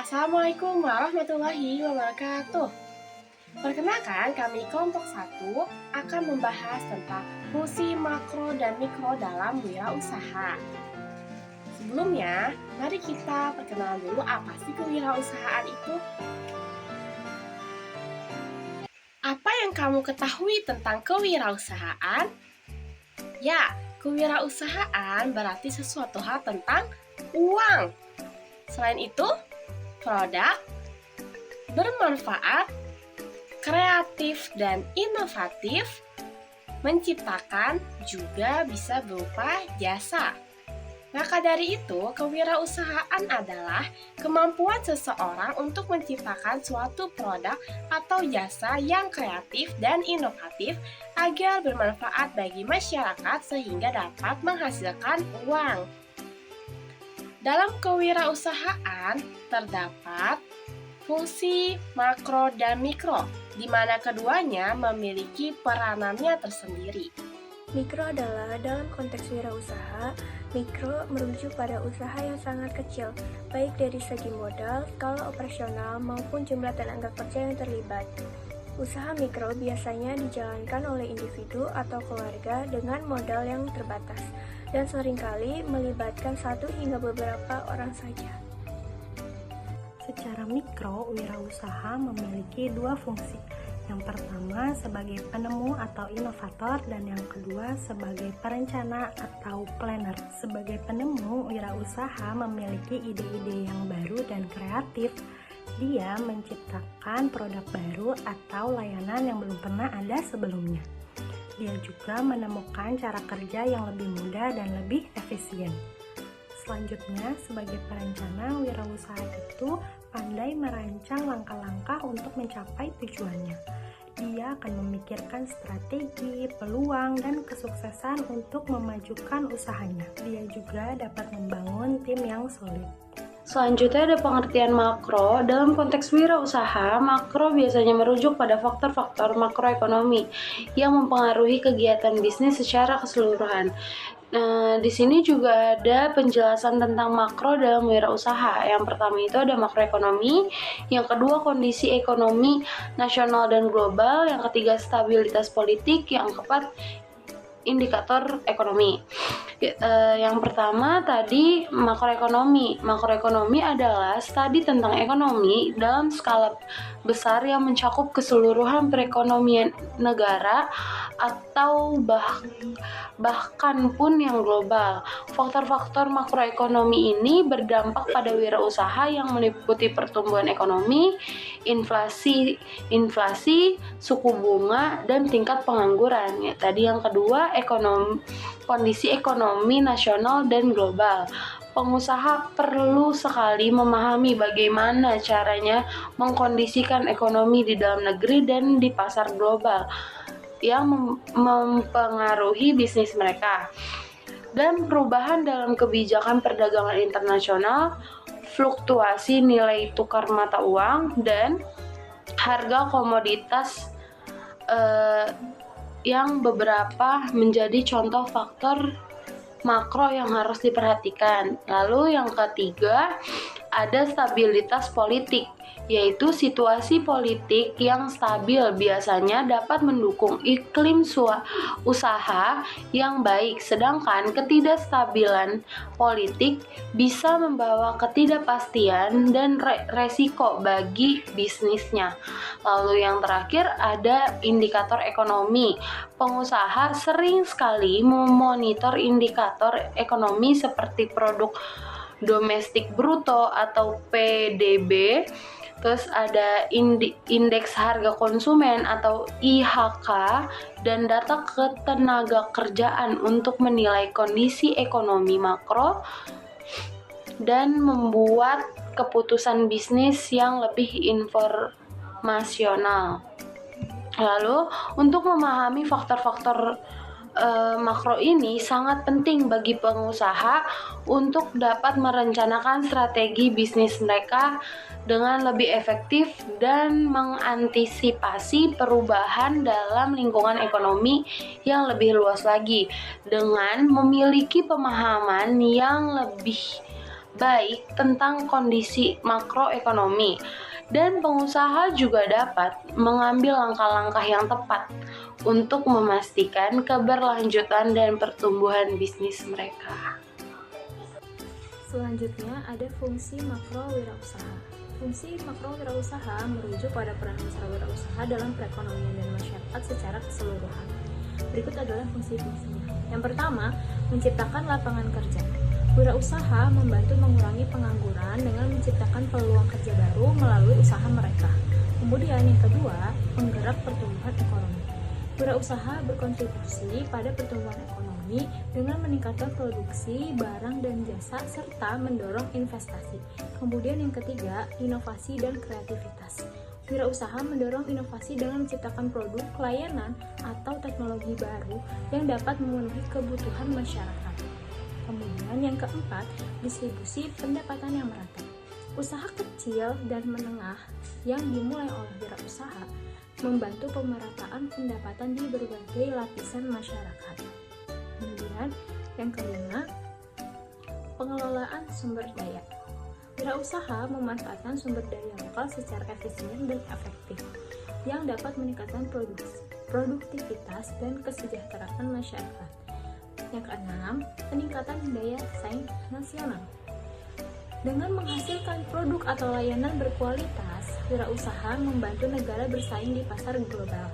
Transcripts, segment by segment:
Assalamualaikum warahmatullahi wabarakatuh. Perkenalkan, kami kelompok 1 akan membahas tentang fungsi makro dan mikro dalam wirausaha. Sebelumnya, mari kita perkenalan dulu apa sih kewirausahaan itu. Apa yang kamu ketahui tentang kewirausahaan? Ya, kewirausahaan berarti sesuatu hal tentang uang. Selain itu, produk, bermanfaat, kreatif dan inovatif, menciptakan juga bisa berupa jasa. Maka dari itu, kewirausahaan adalah kemampuan seseorang untuk menciptakan suatu produk atau jasa yang kreatif dan inovatif agar bermanfaat bagi masyarakat sehingga dapat menghasilkan uang. Dalam kewirausahaan terdapat fungsi makro dan mikro, di mana keduanya memiliki peranannya tersendiri. Mikro adalah dalam konteks wirausaha, mikro merujuk pada usaha yang sangat kecil, baik dari segi modal, skala operasional, maupun jumlah tenaga kerja yang terlibat. Usaha mikro biasanya dijalankan oleh individu atau keluarga dengan modal yang terbatas, dan seringkali melibatkan satu hingga beberapa orang saja. Secara mikro, wirausaha memiliki dua fungsi. Yang pertama sebagai penemu atau inovator dan yang kedua sebagai perencana atau planner. Sebagai penemu, wirausaha memiliki ide-ide yang baru dan kreatif. Dia menciptakan produk baru atau layanan yang belum pernah ada sebelumnya. Dia juga menemukan cara kerja yang lebih mudah dan lebih efisien. Selanjutnya, sebagai perencana, wirausaha itu pandai merancang langkah-langkah untuk mencapai tujuannya. Dia akan memikirkan strategi, peluang, dan kesuksesan untuk memajukan usahanya. Dia juga dapat membangun tim yang solid. Selanjutnya ada pengertian makro. Dalam konteks wirausaha, makro biasanya merujuk pada faktor-faktor makroekonomi yang mempengaruhi kegiatan bisnis secara keseluruhan. Di sini juga ada penjelasan tentang makro dalam wirausaha. Yang pertama itu ada makroekonomi, yang kedua kondisi ekonomi nasional dan global, yang ketiga stabilitas politik, yang keempat indikator ekonomi. Yang pertama tadi makroekonomi. Makroekonomi adalah studi tentang ekonomi dalam skala besar yang mencakup keseluruhan perekonomian negara atau bahkan pun yang global. Faktor-faktor makroekonomi ini berdampak pada wirausaha yang meliputi pertumbuhan ekonomi, inflasi, suku bunga, dan tingkat pengangguran. Tadi yang kedua kondisi ekonomi nasional dan global. Pengusaha perlu sekali memahami bagaimana caranya mengkondisikan ekonomi di dalam negeri dan di pasar global yang mempengaruhi bisnis mereka. Dan perubahan dalam kebijakan perdagangan internasional, fluktuasi nilai tukar mata uang, dan harga komoditas yang beberapa menjadi contoh faktor makro yang harus diperhatikan. Lalu yang ketiga ada stabilitas politik, yaitu situasi politik yang stabil biasanya dapat mendukung iklim usaha yang baik, sedangkan ketidakstabilan politik bisa membawa ketidakpastian dan resiko bagi bisnisnya. Lalu yang terakhir ada indikator ekonomi. Pengusaha sering sekali memonitor indikator ekonomi seperti produk domestik bruto atau PDB, terus ada indeks harga konsumen atau IHK, dan data ketenaga kerjaan untuk menilai kondisi ekonomi makro dan membuat keputusan bisnis yang lebih informasional. Lalu, untuk memahami faktor-faktor makro ini sangat penting bagi pengusaha untuk dapat merencanakan strategi bisnis mereka dengan lebih efektif dan mengantisipasi perubahan dalam lingkungan ekonomi yang lebih luas lagi dengan memiliki pemahaman yang lebih baik tentang kondisi makroekonomi, dan pengusaha juga dapat mengambil langkah-langkah yang tepat untuk memastikan keberlanjutan dan pertumbuhan bisnis mereka. Selanjutnya ada fungsi makro wirausaha. Fungsi makro wirausaha merujuk pada peran besar wirausaha dalam perekonomian dan masyarakat secara keseluruhan. Berikut adalah fungsi-fungsinya. Yang pertama, menciptakan lapangan kerja. Wirausaha membantu mengurangi pengangguran dengan menciptakan peluang kerja baru melalui usaha mereka. Kemudian yang kedua, penggerak pertumbuhan ekonomi. Wirausaha berkontribusi pada pertumbuhan ekonomi dengan meningkatkan produksi, barang dan jasa, serta mendorong investasi. Kemudian yang ketiga, inovasi dan kreativitas. Wirausaha mendorong inovasi dengan menciptakan produk, layanan, atau teknologi baru yang dapat memenuhi kebutuhan masyarakat. Kemudian yang keempat, distribusi pendapatan yang merata. Usaha kecil dan menengah yang dimulai oleh wirausaha membantu pemerataan pendapatan di berbagai lapisan masyarakat. Kemudian yang kelima, pengelolaan sumber daya. Wirausaha memanfaatkan sumber daya lokal secara efisien dan efektif yang dapat meningkatkan produktivitas dan kesejahteraan masyarakat. Yang keenam, peningkatan daya saing nasional. Dengan menghasilkan produk atau layanan berkualitas, wirausaha membantu negara bersaing di pasar global.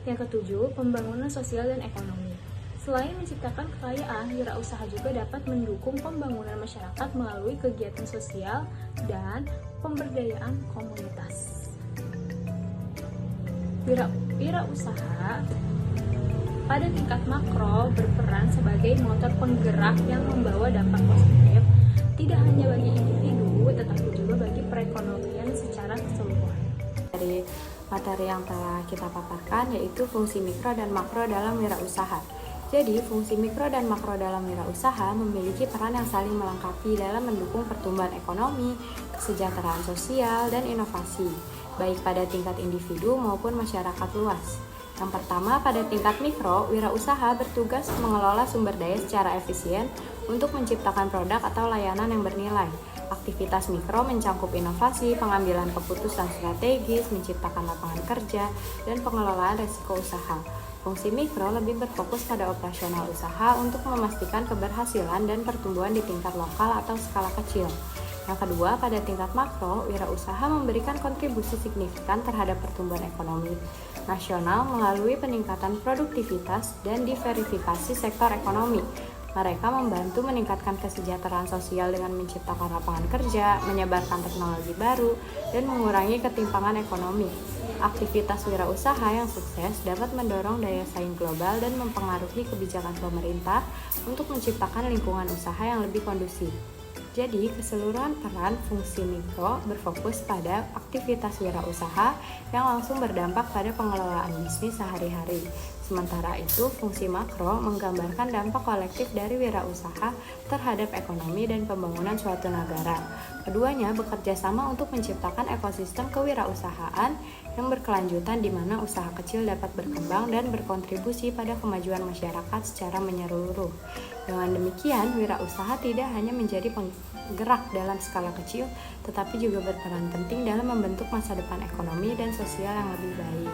Yang ketujuh, pembangunan sosial dan ekonomi. Selain menciptakan kekayaan, wirausaha juga dapat mendukung pembangunan masyarakat melalui kegiatan sosial dan pemberdayaan komunitas. Wirausaha pada tingkat makro berperan sebagai motor penggerak yang membawa dampak positif tidak hanya bagi individu tetapi juga bagi perekonomian secara keseluruhan. Dari materi yang telah kita paparkan yaitu fungsi mikro dan makro dalam wirausaha. Jadi, fungsi mikro dan makro dalam wirausaha memiliki peran yang saling melengkapi dalam mendukung pertumbuhan ekonomi, kesejahteraan sosial, dan inovasi, baik pada tingkat individu maupun masyarakat luas. Yang pertama, pada tingkat mikro, wirausaha bertugas mengelola sumber daya secara efisien untuk menciptakan produk atau layanan yang bernilai. Aktivitas mikro mencakup inovasi, pengambilan keputusan strategis, menciptakan lapangan kerja, dan pengelolaan risiko usaha. Fungsi mikro lebih berfokus pada operasional usaha untuk memastikan keberhasilan dan pertumbuhan di tingkat lokal atau skala kecil. Yang kedua, pada tingkat makro, wirausaha memberikan kontribusi signifikan terhadap pertumbuhan ekonomi nasional melalui peningkatan produktivitas dan diversifikasi sektor ekonomi. Mereka membantu meningkatkan kesejahteraan sosial dengan menciptakan lapangan kerja, menyebarkan teknologi baru, dan mengurangi ketimpangan ekonomi. Aktivitas wirausaha yang sukses dapat mendorong daya saing global dan mempengaruhi kebijakan pemerintah untuk menciptakan lingkungan usaha yang lebih kondusif. Jadi, keseluruhan peran fungsi mikro berfokus pada aktivitas wirausaha yang langsung berdampak pada pengelolaan bisnis sehari-hari. Sementara itu, fungsi makro menggambarkan dampak kolektif dari wirausaha terhadap ekonomi dan pembangunan suatu negara. Keduanya bekerja sama untuk menciptakan ekosistem kewirausahaan yang berkelanjutan di mana usaha kecil dapat berkembang dan berkontribusi pada kemajuan masyarakat secara menyeluruh. Dengan demikian, wirausaha tidak hanya menjadi penggerak dalam skala kecil, tetapi juga berperan penting dalam membentuk masa depan ekonomi dan sosial yang lebih baik.